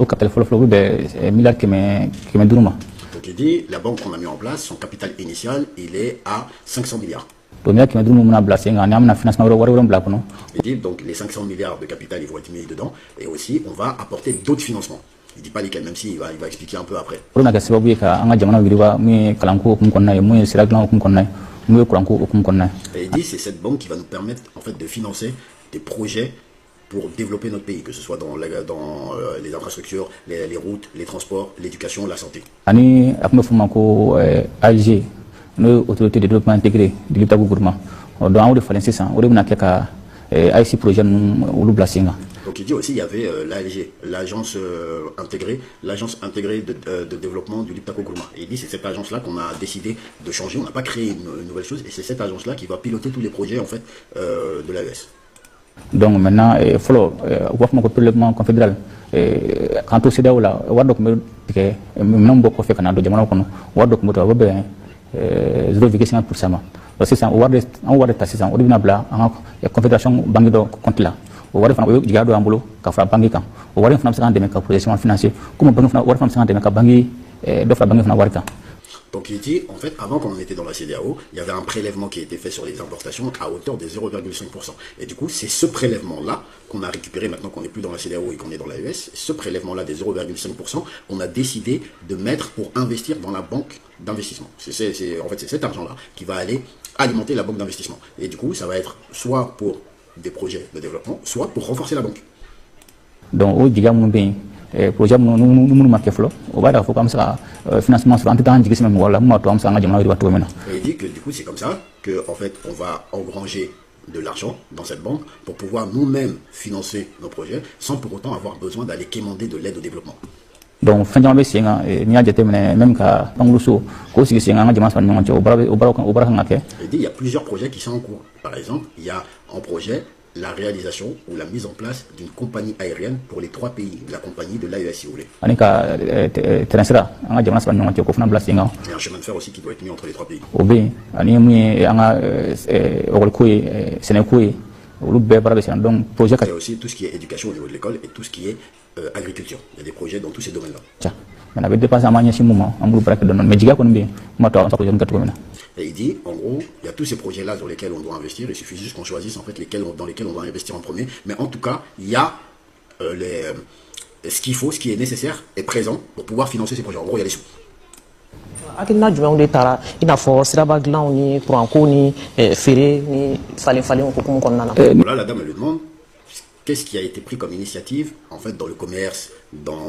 Donc il dit, la banque qu'on a mis en place, son capital initial, il est à 500 milliards. Il dit donc les 500 milliards de capital, ils vont être mis dedans, et aussi on va apporter d'autres financements. Il ne dit pas lesquels, même s'il va expliquer un peu après. Et il dit c'est cette banque qui va nous permettre en fait de financer des projets pour développer notre pays, que ce soit dans les infrastructures, les routes, les transports, l'éducation, la santé. ALG, l'autorité de développement intégré de l'État gouvernement. Donc il dit aussi il y avait l'ALG, l'agence intégrée de développement du Liptako Gourma. Et il dit c'est cette agence-là qu'on a décidé de changer, on n'a pas créé une nouvelle chose, et c'est cette agence-là qui va piloter tous les projets en fait de l'AES. Donc maintenant, il faut le prélèvement confédéral. Quant au CEDEAO, là, il y a beaucoup de 0,5%. Parce que c'est la confédération banque de compte là. On va faire un gardien en boulot, qui fera banque quand. On va faire un des projection financière. Comment on va faire un des banque d'offre banque financière. Donc il dit, en fait, avant qu'on était dans la CEDEAO, il y avait un prélèvement qui était fait sur les importations à hauteur de 0,5%. Et du coup, c'est ce prélèvement-là qu'on a récupéré maintenant qu'on n'est plus dans la CEDEAO et qu'on est dans l'AES. Ce prélèvement-là des 0,5% qu'on a décidé de mettre pour investir dans la banque d'investissement. En fait, c'est cet argent-là qui va aller alimenter la banque d'investissement. Et du coup, ça va être soit pour des projets de développement, soit pour renforcer la banque. Donc, projet nous marqué flow on va faire comme ça financement sur antitan jigi même wala mo to am sa nga jamana riba to mena. Il dit que du coup c'est comme ça que en fait on va engranger de l'argent dans cette banque pour pouvoir nous-mêmes financer nos projets sans pour autant avoir besoin d'aller quémander de l'aide au développement. Donc fin jambe singa ni a jete même ka pangluso ko sigi singa nga jamana sanyo ncho obara ngake. Il dit il y a plusieurs projets qui sont en cours. Par exemple, il y a en projet la réalisation ou la mise en place d'une compagnie aérienne pour les 3 pays, la compagnie de l'AES si vous voulez. Et un chemin de fer aussi qui doit être mis entre les 3 pays. Il y a aussi tout ce qui est éducation au niveau de l'école et tout ce qui est agriculture. Il y a des projets dans tous ces domaines-là. Et il dit, en gros, il y a tous ces projets-là sur lesquels on doit investir. Il suffit juste qu'on choisisse en fait dans lesquels on doit investir en premier. Mais en tout cas, il y a ce qu'il faut, ce qui est nécessaire est présent pour pouvoir financer ces projets. En gros, il y a les sous. Voilà, la dame elle lui demande qu'est-ce qui a été pris comme initiative en fait dans le commerce, dans